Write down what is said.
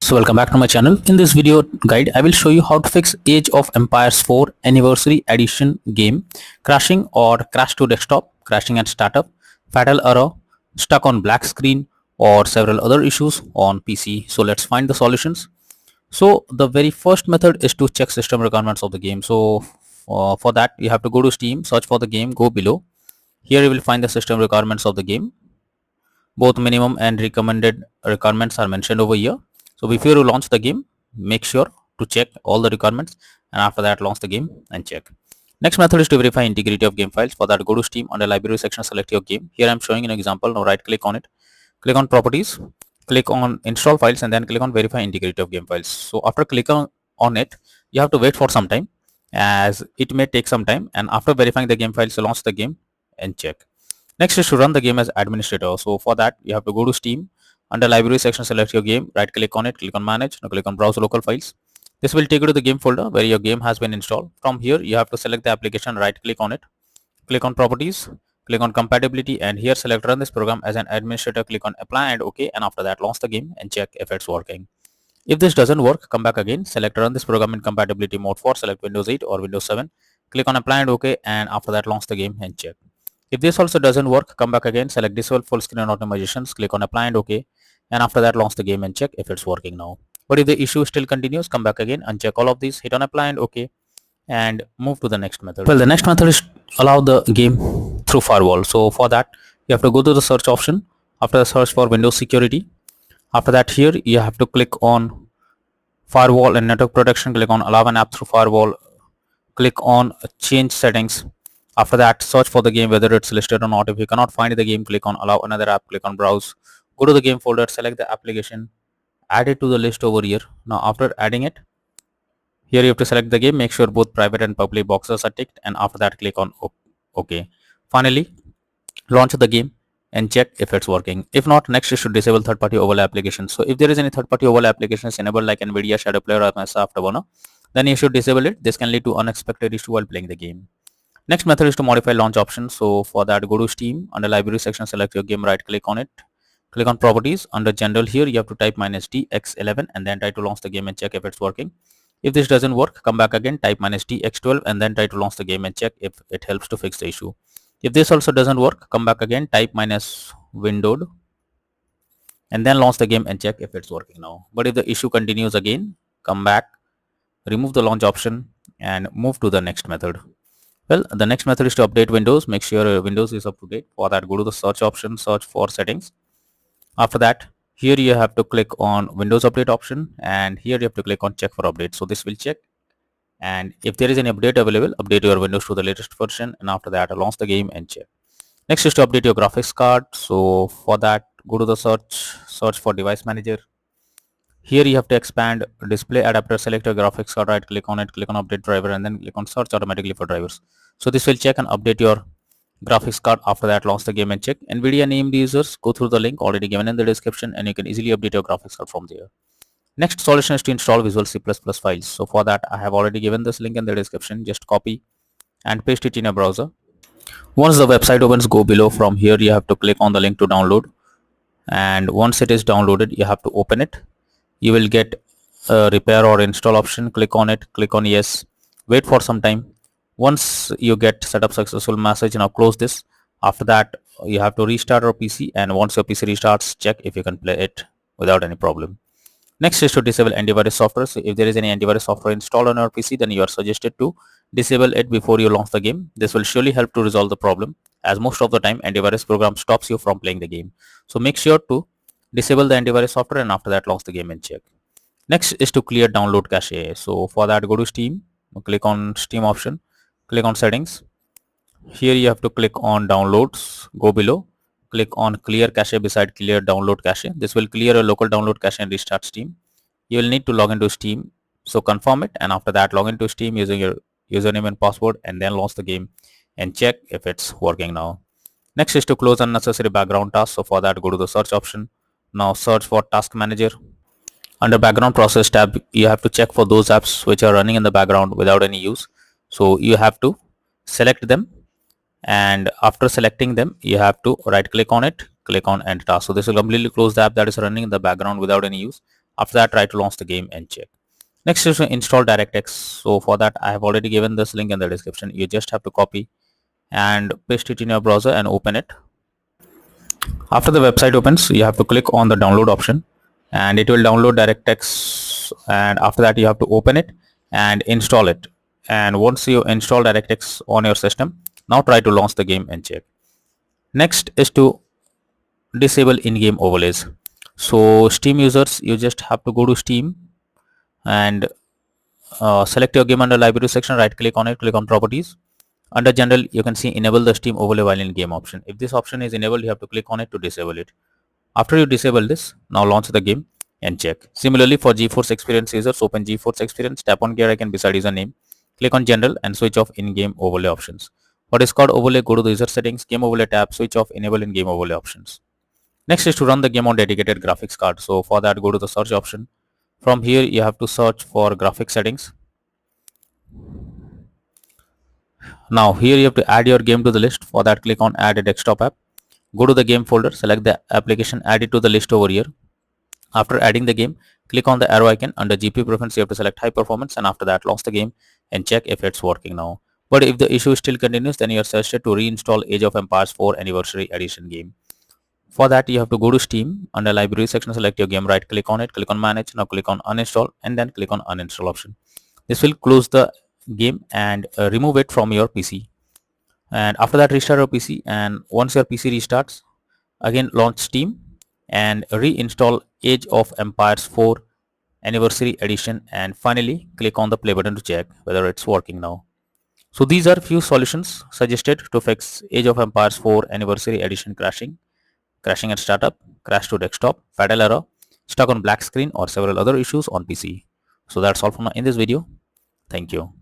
So welcome back to my channel. In this video guide, I will show you how to fix Age of Empires 4 Anniversary Edition game crashing or crash to desktop, crashing at startup, fatal error, stuck on black screen, or several other issues on PC. So let's find the solutions. So the very first method is to check system requirements of the game. So for that you have to go to Steam, search for the game, go below. Here you will find the system requirements of the game. Both minimum and recommended requirements are mentioned over here. So before you launch the game, make sure to check all the requirements, and after that launch the game and check. Next method is to verify integrity of game files. For that, go to Steam, under library section, select your game. Here I am showing an example. Now right click on it, click on properties, click on install files, and then click on verify integrity of game files. So after clicking on it, you have to wait for some time, as it may take some time, and after verifying the game files, launch the game and check. Next is to run the game as administrator. So for that you have to go to Steam, under library section, select your game, right click on it, click on manage. Now click on browse local files. This will take you to the game folder where your game has been installed. From here you have to select the application, right click on it, click on properties, click on compatibility, and here select run this program as an administrator, click on apply and OK, and after that launch the game and check if it's working. If this doesn't work, come back again, select run this program in compatibility mode 4, select Windows 8 or Windows 7, click on apply and OK, and after that launch the game and check. If this also doesn't work, come back again, select disable full screen optimizations, click on apply and OK, and after that launch the game and check if it's working now. But if the issue still continues, come back again, uncheck all of these, hit on apply and OK, and move to the next method. Well, the next method is allow the game through firewall. So for that you have to go to the search option, after the search for Windows security. After that, here you have to click on firewall and network protection, click on allow an app through firewall, click on change settings. After that, search for the game, whether it's listed or not. If you cannot find the game, click on allow another app, click on browse, go to the game folder, select the application, add it to the list over here. Now after adding it, here you have to select the game, make sure both private and public boxes are ticked, and after that click on OK. Finally, launch the game and check if it's working. If not, next is to disable third-party overlay applications. So if there is any third-party overlay applications enabled like NVIDIA Shadow Player or MS Afterburner, then you should disable it. This can lead to unexpected issue while playing the game. Next method is to modify launch options. So for that, go to Steam, under library section, select your game, right click on it, click on properties, under general, here you have to type -DX11 and then try to launch the game and check if it's working. If this doesn't work, come back again, type -DX12 and then try to launch the game and check if it helps to fix the issue. If this also doesn't work, come back again, type -windowed and then launch the game and check if it's working now. But if the issue continues again, come back, remove the launch option and move to the next method. Well, the next method is to update Windows. Make sure Windows is up to date. For that, go to the search option, search for settings. After that, here you have to click on Windows Update option, and here you have to click on check for update. So this will check, and if there is any update available, update your Windows to the latest version, and after that launch the game and check. Next is to update your graphics card. So for that, go to the search for device manager. Here you have to expand display adapter, select your graphics card, right click on it, click on update driver, and then click on search automatically for drivers. So this will check and update your graphics card. After that, launch the game and check. NVIDIA named users, go through the link already given in the description, and you can easily update your graphics card from there. Next solution is to install Visual C++ files. So for that, I have already given this link in the description. Just copy and paste it in your browser. Once the website opens, go below. From here you have to click on the link to download, and once it is downloaded, you have to open it. You will get a repair or install option. Click on it, click on yes, wait for some time. Once you get setup successful message, now close this. After that, you have to restart your PC, and once your PC restarts, check if you can play it without any problem. Next is to disable antivirus software. So if there is any antivirus software installed on your PC, then you are suggested to disable it before you launch the game. This will surely help to resolve the problem, as most of the time antivirus program stops you from playing the game. So make sure to disable the antivirus software, and after that launch the game and check. Next is to clear download cache. So for that, go to Steam, click on Steam option, click on settings. Here you have to click on downloads, go below, click on clear cache beside clear download cache. This will clear a local download cache and restart Steam. You will need to log into Steam, so confirm it, and after that log into Steam using your username and password, and then launch the game and check if it's working now. Next is to close unnecessary background tasks. So for that, go to the search option. Now search for task manager. Under background process tab, you have to check for those apps which are running in the background without any use. So you have to select them, and after selecting them, you have to right click on it, click on end task. So this will completely close the app that is running in the background without any use. After that, try to launch the game and check. Next is to install DirectX. So for that, I have already given this link in the description. You just have to copy and paste it in your browser and open it. After the website opens, you have to click on the download option and it will download DirectX, and after that you have to open it and install it. And once you install DirectX on your system, now try to launch the game and check. Next is to disable in-game overlays. So Steam users, you just have to go to Steam and select your game under library section, right click on it, click on properties. Under general, you can see enable the Steam overlay while in game option. If this option is enabled, you have to click on it to disable it. After you disable this, now launch the game and check. Similarly, for GeForce Experience users, open GeForce Experience, tap on gear icon beside user name, click on general and switch off in-game overlay options. For Discord overlay, go to the user settings, game overlay tab, switch off enable in-game overlay options. Next is to run the game on dedicated graphics card. So for that, go to the search option. From here, you have to search for graphics settings. Now here you have to add your game to the list. For that, click on add a desktop app. Go to the game folder, select the application, add it to the list over here. After adding the game, click on the arrow icon. Under GPU preference, you have to select high performance, and after that launch the game and check if it's working now. But if the issue still continues, then you are suggested to reinstall Age of Empires 4 Anniversary Edition game. For that, you have to go to Steam. Under library section, select your game, right click on it, click on manage, now click on uninstall and then click on uninstall option. This will close the game and remove it from your PC. And after that, restart your PC, and once your PC restarts, again launch Steam and reinstall Age of Empires 4 Anniversary Edition, and finally click on the play button to check whether it's working now. So these are few solutions suggested to fix Age of Empires 4 Anniversary Edition crashing at startup, crash to desktop, fatal error, stuck on black screen, or several other issues on PC. So that's all from in this video. Thank you.